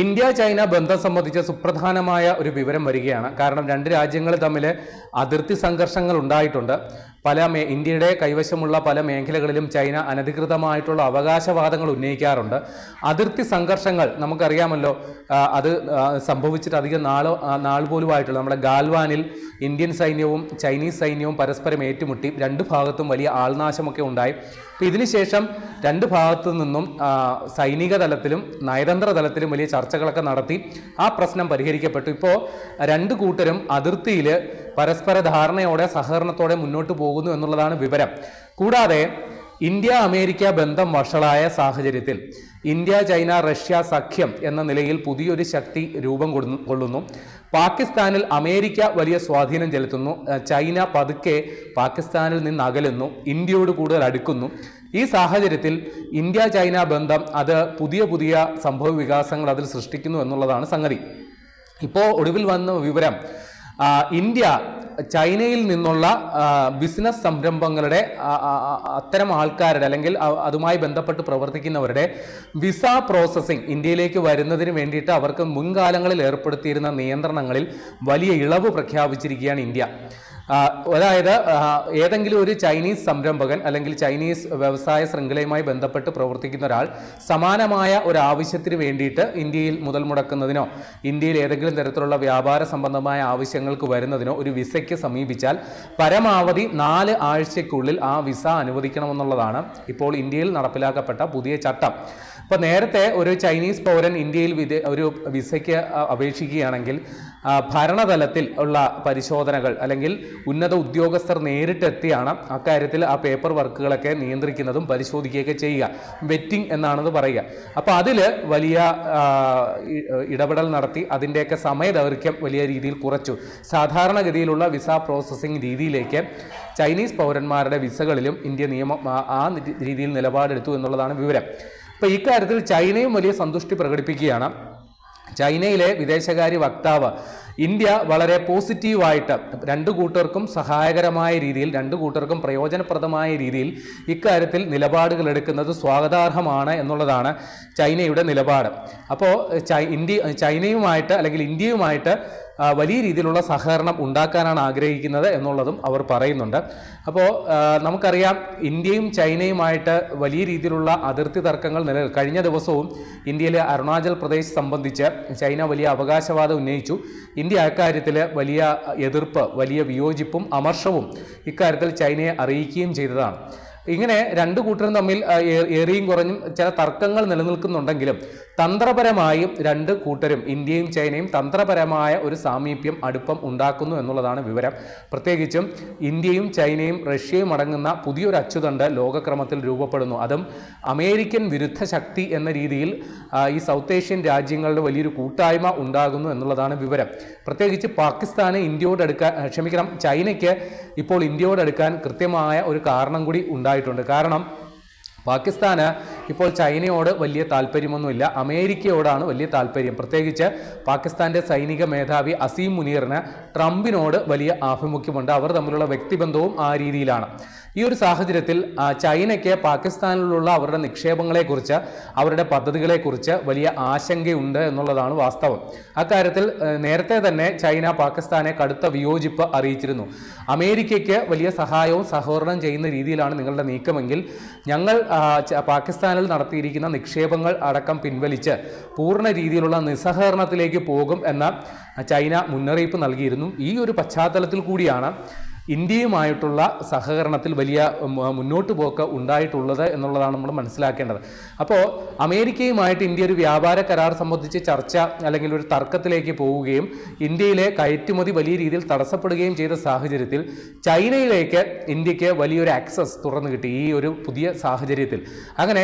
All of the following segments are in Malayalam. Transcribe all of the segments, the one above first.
ഇന്ത്യ ചൈന ബന്ധം സംബന്ധിച്ച സുപ്രധാനമായ ഒരു വിവരം വരികയാണ്. കാരണം രണ്ട് രാജ്യങ്ങൾ തമ്മിൽ അതിർത്തി സംഘർഷങ്ങൾ ഉണ്ടായിട്ടുണ്ട്. ഇന്ത്യയുടെ കൈവശമുള്ള പല മേഖലകളിലും ചൈന അനധികൃതമായിട്ടുള്ള അവകാശവാദങ്ങൾ ഉന്നയിക്കാറുണ്ട്. അതിർത്തി സംഘർഷങ്ങൾ നമുക്കറിയാമല്ലോ, അത് സംഭവിച്ചിട്ട് അധികം നാൾ പോലും ആയിട്ടുള്ള നമ്മുടെ ഗാൽവാനിൽ ഇന്ത്യൻ സൈന്യവും ചൈനീസ് സൈന്യവും പരസ്പരം ഏറ്റുമുട്ടി രണ്ട് ഭാഗത്തും വലിയ ആൾനാശമൊക്കെ ഉണ്ടായി. അപ്പോൾ ഇതിനുശേഷം രണ്ട് ഭാഗത്തു നിന്നും സൈനിക തലത്തിലും നയതന്ത്ര തലത്തിലും വലിയ ചർച്ചകളൊക്കെ നടത്തി ആ പ്രശ്നം പരിഹരിക്കപ്പെട്ടു. ഇപ്പോൾ രണ്ട് കൂട്ടരും അതിർത്തിയിൽ പരസ്പര ധാരണയോടെ സഹകരണത്തോടെ മുന്നോട്ട് പോകുന്നു എന്നുള്ളതാണ് വിവരം. കൂടാതെ ഇന്ത്യ അമേരിക്ക ബന്ധം വഷളായ സാഹചര്യത്തിൽ ഇന്ത്യ ചൈന റഷ്യ സഖ്യം എന്ന നിലയിൽ പുതിയൊരു ശക്തി രൂപം കൊള്ളുന്നു. പാകിസ്ഥാനിൽ അമേരിക്ക വലിയ സ്വാധീനം ചെലുത്തുന്നു. ചൈന പതുക്കെ പാകിസ്ഥാനിൽ നിന്ന് അകലുന്നു, ഇന്ത്യയോട് കൂടുതൽ അടുക്കുന്നു. ഈ സാഹചര്യത്തിൽ ഇന്ത്യ ചൈന ബന്ധം അത് പുതിയ സംഭവ വികാസങ്ങൾ അതിൽ സൃഷ്ടിക്കുന്നു എന്നുള്ളതാണ് സംഗതി. ഇപ്പോൾ ഒടുവിൽ വന്ന വിവരം, ഇന്ത്യ ചൈനയിൽ നിന്നുള്ള ബിസിനസ് സംരംഭങ്ങളുടെ അത്തരം ആൾക്കാരുടെ അല്ലെങ്കിൽ അതുമായി ബന്ധപ്പെട്ട് പ്രവർത്തിക്കുന്നവരുടെ വിസ പ്രോസസ്സിംഗ് ഇന്ത്യയിലേക്ക് വരുന്നതിന് വേണ്ടിയിട്ട് അവർക്ക് മുൻകാലങ്ങളിൽ ഏർപ്പെടുത്തിയിരുന്ന നിയന്ത്രണങ്ങളിൽ വലിയ ഇളവ് പ്രഖ്യാപിച്ചിരിക്കുകയാണ് ഇന്ത്യ. അതായത് ഏതെങ്കിലും ഒരു ചൈനീസ് സംരംഭകൻ അല്ലെങ്കിൽ ചൈനീസ് വ്യവസായ ശൃംഖലയുമായി ബന്ധപ്പെട്ട് പ്രവർത്തിക്കുന്ന ഒരാൾ സമാനമായ ഒരു ആവശ്യത്തിന് വേണ്ടിയിട്ട് ഇന്ത്യയിൽ മുതൽ മുടക്കുന്നതിനോ ഇന്ത്യയിൽ ഏതെങ്കിലും തരത്തിലുള്ള വ്യാപാര സംബന്ധമായ ആവശ്യങ്ങൾക്ക് വരുന്നതിനോ ഒരു വിസയ്ക്ക് സമീപിച്ചാൽ പരമാവധി 4 ആഴ്ചയ്ക്കുള്ളിൽ ആ വിസ അനുവദിക്കണമെന്നുള്ളതാണ് ഇപ്പോൾ ഇന്ത്യയിൽ നടപ്പിലാക്കപ്പെട്ട പുതിയ ചട്ടം. ഇപ്പോൾ നേരത്തെ ഒരു ചൈനീസ് പൗരൻ ഇന്ത്യയിൽ ഒരു വിസയ്ക്ക് അപേക്ഷിക്കുകയാണെങ്കിൽ ഭരണതലത്തിൽ ഉള്ള പരിശോധനകൾ അല്ലെങ്കിൽ ഉന്നത ഉദ്യോഗസ്ഥർ നേരിട്ടെത്തിയാണ് അക്കാര്യത്തിൽ ആ പേപ്പർ വർക്കുകളൊക്കെ നിയന്ത്രിക്കുന്നതും പരിശോധിക്കുകയൊക്കെ ചെയ്യുക. വെറ്റിംഗ് എന്നാണത് പറയുക. അപ്പോൾ അതിൽ വലിയ ഇടപെടൽ നടത്തി അതിൻ്റെയൊക്കെ സമയദൈർഘ്യം വലിയ രീതിയിൽ കുറച്ചു. സാധാരണഗതിയിലുള്ള വിസ പ്രോസസ്സിംഗ് രീതിയിലേക്ക് ചൈനീസ് പൗരന്മാരുടെ വിസകളിലും ഇന്ത്യ ആ രീതിയിൽ നിലപാടെടുത്തു എന്നുള്ളതാണ് വിവരം. അപ്പോൾ ഇക്കാര്യത്തിൽ ചൈനയും വലിയ സന്തുഷ്ടി പ്രകടിപ്പിക്കുകയാണ്. ചൈനയിലെ വിദേശകാര്യ വക്താവ് ഇന്ത്യ വളരെ പോസിറ്റീവായിട്ട് രണ്ടു കൂട്ടർക്കും സഹായകരമായ രീതിയിൽ രണ്ടു കൂട്ടർക്കും പ്രയോജനപ്രദമായ രീതിയിൽ ഇക്കാര്യത്തിൽ നിലപാടുകൾ എടുക്കുന്നത് സ്വാഗതാർഹമാണ് എന്നുള്ളതാണ് ചൈനയുടെ നിലപാട്. അപ്പോൾ ചൈനയുമായിട്ട് അല്ലെങ്കിൽ ഇന്ത്യയുമായിട്ട് വലിയ രീതിയിലുള്ള സഹകരണം ഉണ്ടാക്കാനാണ് ആഗ്രഹിക്കുന്നത് എന്നുള്ളതും അവർ പറയുന്നുണ്ട്. അപ്പോൾ നമുക്കറിയാം, ഇന്ത്യയും ചൈനയുമായിട്ട് വലിയ രീതിയിലുള്ള അതിർത്തി തർക്കങ്ങൾ കഴിഞ്ഞ ദിവസവും ഇന്ത്യയിലെ അരുണാചൽ പ്രദേശ് സംബന്ധിച്ച് ചൈന വലിയ അവകാശവാദം ഉന്നയിച്ചു. ഇന്ത്യ അക്കാര്യത്തിൽ വലിയ എതിർപ്പ്, വലിയ വിയോജിപ്പും അമർഷവും ഇക്കാര്യത്തിൽ ചൈനയെ അറിയിക്കുകയും ചെയ്തതാണ്. ഇങ്ങനെ രണ്ടു കൂട്ടരും തമ്മിൽ ഏറിയും കുറഞ്ഞും ചില തർക്കങ്ങൾ നിലനിൽക്കുന്നുണ്ടെങ്കിലും തന്ത്രപരമായും രണ്ട് കൂട്ടരും ഇന്ത്യയും ചൈനയും തന്ത്രപരമായ ഒരു സാമീപ്യം അടുപ്പം ഉണ്ടാക്കുന്നു എന്നുള്ളതാണ് വിവരം. പ്രത്യേകിച്ചും ഇന്ത്യയും ചൈനയും റഷ്യയും അടങ്ങുന്ന പുതിയൊരു അച്ചുതണ്ട് ലോകക്രമത്തിൽ രൂപപ്പെടുന്നു. അതും അമേരിക്കൻ വിരുദ്ധ ശക്തി എന്ന രീതിയിൽ ഈ സൗത്ത് ഏഷ്യൻ രാജ്യങ്ങളുടെ വലിയൊരു കൂട്ടായ്മ ഉണ്ടാകുന്നു എന്നുള്ളതാണ് വിവരം. പ്രത്യേകിച്ച് പാകിസ്ഥാന് ചൈനയ്ക്ക് ഇപ്പോൾ ഇന്ത്യയോടടുക്കാൻ കൃത്യമായ ഒരു കാരണം കൂടി ഉണ്ടായിട്ടുണ്ട്. കാരണം പാകിസ്ഥാന് ഇപ്പോൾ ചൈനയോട് വലിയ താല്പര്യമൊന്നുമില്ല, അമേരിക്കയോടാണ് വലിയ താല്പര്യം. പ്രത്യേകിച്ച് പാകിസ്ഥാന്റെ സൈനിക മേധാവി അസീം മുനീറിന് ട്രംപിനോട് വലിയ ആഭിമുഖ്യമുണ്ട്. അവർ തമ്മിലുള്ള വ്യക്തിബന്ധവും ആ രീതിയിലാണ്. ഈ ഒരു സാഹചര്യത്തിൽ ചൈനയ്ക്ക് പാകിസ്ഥാനിലുള്ള അവരുടെ നിക്ഷേപങ്ങളെക്കുറിച്ച് അവരുടെ പദ്ധതികളെക്കുറിച്ച് വലിയ ആശങ്കയുണ്ട് എന്നുള്ളതാണ് വാസ്തവം. അക്കാര്യത്തിൽ നേരത്തെ തന്നെ ചൈന പാകിസ്ഥാനെ കടുത്ത വിയോജിപ്പ് അറിയിച്ചിരുന്നു. അമേരിക്കയ്ക്ക് വലിയ സഹായവും സഹകരണം ചെയ്യുന്ന രീതിയിലാണ് നിങ്ങളുടെ നീക്കമെങ്കിൽ ഞങ്ങൾ പാകിസ്ഥാനിൽ നടത്തിയിരിക്കുന്ന നിക്ഷേപങ്ങൾ അടക്കം പിൻവലിച്ച് പൂർണ്ണ രീതിയിലുള്ള നിസ്സഹകരണത്തിലേക്ക് പോകും എന്ന ചൈന മുന്നറിയിപ്പ് നൽകിയിരുന്നു. ഈ ഒരു പശ്ചാത്തലത്തിൽ കൂടിയാണ് ഇന്ത്യയുമായിട്ടുള്ള സഹകരണത്തിൽ വലിയ മുന്നോട്ട് പോക്ക് ഉണ്ടായിട്ടുള്ളത് എന്നുള്ളതാണ് നമ്മൾ മനസ്സിലാക്കേണ്ടത്. അപ്പോൾ അമേരിക്കയുമായിട്ട് ഇന്ത്യ ഒരു വ്യാപാര കരാർ സംബന്ധിച്ച് ചർച്ച അല്ലെങ്കിൽ ഒരു തർക്കത്തിലേക്ക് പോവുകയും ഇന്ത്യയിലെ കയറ്റുമതി വലിയ രീതിയിൽ തടസ്സപ്പെടുകയും ചെയ്ത സാഹചര്യത്തിൽ ചൈനയിലേക്ക് ഇന്ത്യക്ക് വലിയൊരു ആക്സസ് തുറന്നു കിട്ടി ഈ ഒരു പുതിയ സാഹചര്യത്തിൽ. അങ്ങനെ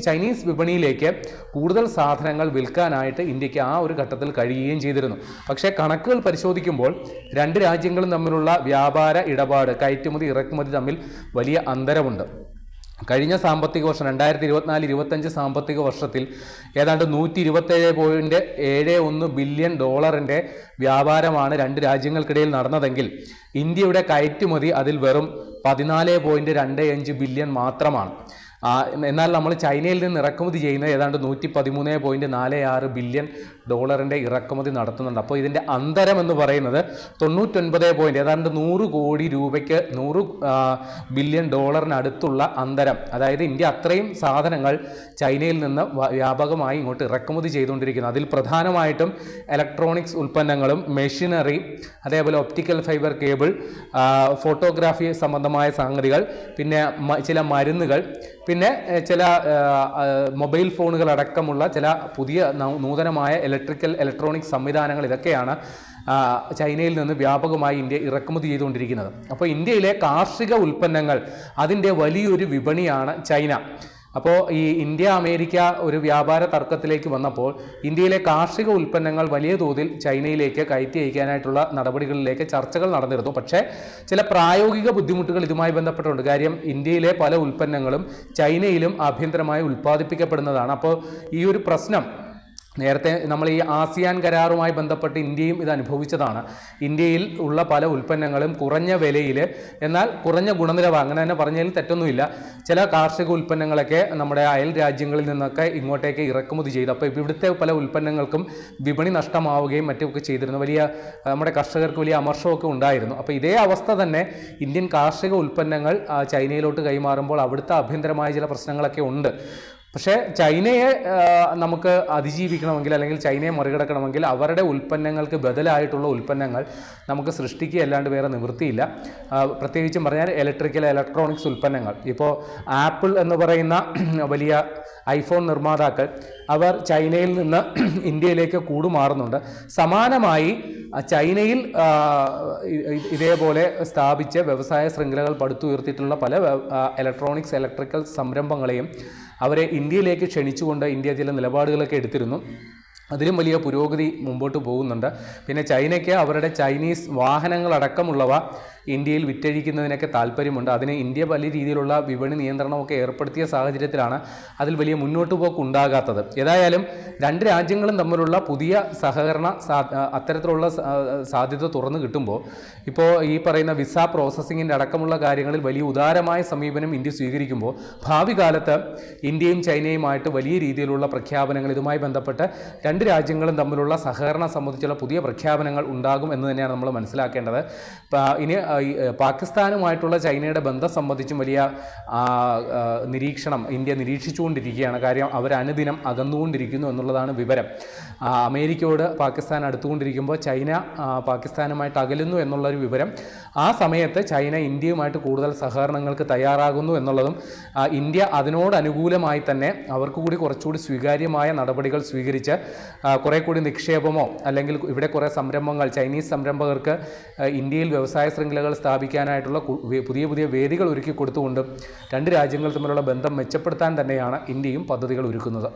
ചൈനീസ് വിപണിയിലേക്ക് കൂടുതൽ സാധനങ്ങൾ വിൽക്കാനായിട്ട് ഇന്ത്യക്ക് ആ ഒരു ഘട്ടത്തിൽ കഴിയുകയും ചെയ്തിരുന്നു. പക്ഷേ കണക്കുകൾ പരിശോധിക്കുമ്പോൾ രണ്ട് രാജ്യങ്ങളും തമ്മിലുള്ള വ്യാപാര ഇടപാട്, കയറ്റുമതി ഇറക്കുമതി തമ്മിൽ വലിയ അന്തരമുണ്ട്. കഴിഞ്ഞ സാമ്പത്തിക വർഷം 2024-25 സാമ്പത്തിക വർഷത്തിൽ ഏതാണ്ട് $127.71 ബില്യൺ വ്യാപാരമാണ് രണ്ട് രാജ്യങ്ങൾക്കിടയിൽ നടന്നതെങ്കിൽ ഇന്ത്യയുടെ കയറ്റുമതി അതിൽ വെറും $14.25 ബില്യൺ മാത്രമാണ്. എന്നാൽ നമ്മൾ ചൈനയിൽ നിന്ന് ഇറക്കുമതി ചെയ്യുന്നത് ഏതാണ്ട് 113.46 ബില്യൺ ഡോളറിൻ്റെ ഇറക്കുമതി നടത്തുന്നുണ്ട്. അപ്പോൾ ഇതിൻ്റെ അന്തരം എന്ന് പറയുന്നത് 99 ഏതാണ്ട് 100 കോടി രൂപയ്ക്ക് 100 ബില്യൺ ഡോളറിനടുത്തുള്ള അന്തരം. അതായത് ഇന്ത്യ അത്രയും സാധനങ്ങൾ ചൈനയിൽ നിന്ന് വ്യാപകമായി ഇങ്ങോട്ട് ഇറക്കുമതി ചെയ്തുകൊണ്ടിരിക്കുന്നു. അതിൽ പ്രധാനമായിട്ടും ഇലക്ട്രോണിക്സ് ഉൽപ്പന്നങ്ങളും മെഷീനറി, അതേപോലെ ഒപ്റ്റിക്കൽ ഫൈബർ കേബിൾ, ഫോട്ടോഗ്രാഫി സംബന്ധമായ സംഗതികൾ, പിന്നെ ചില മരുന്നുകൾ, പിന്നെ ചില മൊബൈൽ ഫോണുകൾ അടക്കമുള്ള ചില പുതിയ നൂതനമായ ഇലക്ട്രോണിക് സംവിധാനങ്ങൾ, ഇതൊക്കെയാണ് ചൈനയിൽ നിന്ന് വ്യാപകമായി ഇന്ത്യ ഇറക്കുമതി ചെയ്തുകൊണ്ടിരിക്കുന്നത്. അപ്പോൾ ഇന്ത്യയിലെ കാർഷിക ഉൽപ്പന്നങ്ങൾ അതിൻ്റെ വലിയൊരു വിപണിയാണ് ചൈന. അപ്പോൾ ഈ ഇന്ത്യ അമേരിക്ക ഒരു വ്യാപാര തർക്കത്തിലേക്ക് വന്നപ്പോൾ ഇന്ത്യയിലെ കാർഷിക ഉൽപ്പന്നങ്ങൾ വലിയ തോതിൽ ചൈനയിലേക്ക് കയറ്റി അയക്കാനായിട്ടുള്ള നടപടികളിലേക്ക് ചർച്ചകൾ നടന്നിരുന്നു. പക്ഷേ ചില പ്രായോഗിക ബുദ്ധിമുട്ടുകൾ ഇതുമായി ബന്ധപ്പെട്ടുണ്ട്. കാര്യം ഇന്ത്യയിലെ പല ഉൽപ്പന്നങ്ങളും ചൈനയിലും ആഭ്യന്തരമായി ഉൽപ്പാദിപ്പിക്കപ്പെടുന്നതാണ്. അപ്പോൾ ഈ ഒരു പ്രശ്നം നേരത്തെ നമ്മൾ ഈ ആസിയാൻ കരാറുമായി ബന്ധപ്പെട്ട് ഇന്ത്യയും ഇത് അനുഭവിച്ചതാണ്. ഇന്ത്യയിൽ ഉള്ള പല ഉൽപ്പന്നങ്ങളും കുറഞ്ഞ വിലയിൽ, എന്നാൽ കുറഞ്ഞ ഗുണനിലവാരം, അങ്ങനെ തന്നെ പറഞ്ഞതിൽ തെറ്റൊന്നുമില്ല, ചില കാർഷിക ഉൽപ്പന്നങ്ങളൊക്കെ നമ്മുടെ അയൽ രാജ്യങ്ങളിൽ നിന്നൊക്കെ ഇങ്ങോട്ടേക്ക് ഇറക്കുമതി ചെയ്തു. അപ്പോൾ ഇവിടുത്തെ പല ഉൽപ്പന്നങ്ങൾക്കും വിപണി നഷ്ടമാവുകയും മറ്റുമൊക്കെ ചെയ്തിരുന്നു. നമ്മുടെ കർഷകർക്ക് വലിയ അമർഷമൊക്കെ ഉണ്ടായിരുന്നു. അപ്പോൾ ഇതേ അവസ്ഥ തന്നെ ഇന്ത്യൻ കാർഷിക ഉൽപ്പന്നങ്ങൾ ചൈനയിലോട്ട് കൈമാറുമ്പോൾ അവിടുത്തെ ആഭ്യന്തരമായ ചില പ്രശ്നങ്ങളൊക്കെ ഉണ്ട്. പക്ഷേ ചൈനയെ നമുക്ക് അതിജീവിക്കണമെങ്കിൽ, അല്ലെങ്കിൽ ചൈനയെ മറികടക്കണമെങ്കിൽ അവരുടെ ഉൽപ്പന്നങ്ങൾക്ക് ബദലായിട്ടുള്ള ഉൽപ്പന്നങ്ങൾ നമുക്ക് സൃഷ്ടിക്കുക അല്ലാണ്ട് വേറെ നിവൃത്തിയില്ല. പ്രത്യേകിച്ചും പറഞ്ഞാൽ ഇലക്ട്രോണിക്സ് ഉൽപ്പന്നങ്ങൾ. ഇപ്പോൾ ആപ്പിൾ എന്ന് പറയുന്ന വലിയ ഐഫോൺ നിർമ്മാതാക്കൾ അവർ ചൈനയിൽ നിന്ന് ഇന്ത്യയിലേക്ക് കൂടുമാറുന്നുണ്ട്. സമാനമായി ചൈനയിൽ ഇതേപോലെ സ്ഥാപിച്ച വ്യവസായ ശൃംഖലകൾ പടുത്തുയർത്തിയിട്ടുള്ള പല ഇലക്ട്രിക്കൽ സംരംഭങ്ങളെയും അവരെ ഇന്ത്യയിലേക്ക് ക്ഷണിച്ചുകൊണ്ട് ഇന്ത്യ ചില നിലപാടുകളൊക്കെ എടുത്തിരുന്നു. അതിലും വലിയ പുരോഗതി മുമ്പോട്ട് പോകുന്നുണ്ട്. പിന്നെ ചൈനയ്ക്ക് അവരുടെ ചൈനീസ് വാഹനങ്ങളടക്കമുള്ളവ ഇന്ത്യയിൽ വിറ്റഴിക്കുന്നതിനൊക്കെ താല്പര്യമുണ്ട്. അതിന് ഇന്ത്യ വലിയ രീതിയിലുള്ള വിപണി നിയന്ത്രണമൊക്കെ ഏർപ്പെടുത്തിയ സാഹചര്യത്തിലാണ് അതിൽ വലിയ മുന്നോട്ട് പോക്ക് ഉണ്ടാകാത്തത്. ഏതായാലും രണ്ട് രാജ്യങ്ങളും തമ്മിലുള്ള പുതിയ സഹകരണ അത്തരത്തിലുള്ള സാധ്യത തുറന്നു കിട്ടുമ്പോൾ ഇപ്പോൾ ഈ പറയുന്ന വിസ പ്രോസസ്സിങ്ങിൻ്റെ അടക്കമുള്ള കാര്യങ്ങളിൽ വലിയ ഉദാരമായ സമീപനം ഇന്ത്യ സ്വീകരിക്കുമ്പോൾ ഭാവി കാലത്ത് ഇന്ത്യയും ചൈനയുമായിട്ട് വലിയ രീതിയിലുള്ള പ്രഖ്യാപനങ്ങൾ ഇതുമായി ബന്ധപ്പെട്ട് രണ്ട് രാജ്യങ്ങളും തമ്മിലുള്ള സഹകരണം സംബന്ധിച്ചുള്ള പുതിയ പ്രഖ്യാപനങ്ങൾ ഉണ്ടാകും എന്ന് തന്നെയാണ് നമ്മൾ മനസ്സിലാക്കേണ്ടത്. ഇനി പാകിസ്ഥാനുമായിട്ടുള്ള ചൈനയുടെ ബന്ധം സംബന്ധിച്ചും വലിയ നിരീക്ഷണം ഇന്ത്യ നിരീക്ഷിച്ചുകൊണ്ടിരിക്കുകയാണ്. കാര്യം അവർ അനുദിനം അകന്നുകൊണ്ടിരിക്കുന്നു എന്നുള്ളതാണ് വിവരം. അമേരിക്കയോട് പാകിസ്ഥാൻ അടുത്തുകൊണ്ടിരിക്കുമ്പോൾ ചൈന പാകിസ്ഥാനുമായിട്ട് അകലുന്നു എന്നുള്ളൊരു വിവരം. ആ സമയത്ത് ചൈന ഇന്ത്യയുമായിട്ട് കൂടുതൽ സഹകരണങ്ങൾക്ക് തയ്യാറാകുന്നു എന്നുള്ളതും ഇന്ത്യ അതിനോട് അനുകൂലമായി തന്നെ അവർക്ക് കൂടി കുറച്ചുകൂടി സ്വീകാര്യമായ നടപടികൾ സ്വീകരിച്ച് കുറേ കൂടി നിക്ഷേപമോ അല്ലെങ്കിൽ ഇവിടെ കുറേ സംരംഭങ്ങൾ ചൈനീസ് സംരംഭകർക്ക് ഇന്ത്യയിൽ വ്യവസായ ശൃംഖലകൾ സ്ഥാപിക്കാനായിട്ടുള്ള പുതിയ പുതിയ വേദികൾ ഒരുക്കി കൊടുത്തുകൊണ്ട് രണ്ട് രാജ്യങ്ങൾ തമ്മിലുള്ള ബന്ധം മെച്ചപ്പെടുത്താൻ തന്നെയാണ് ഇന്ത്യയും പദ്ധതികൾ ഒരുക്കുന്നത്.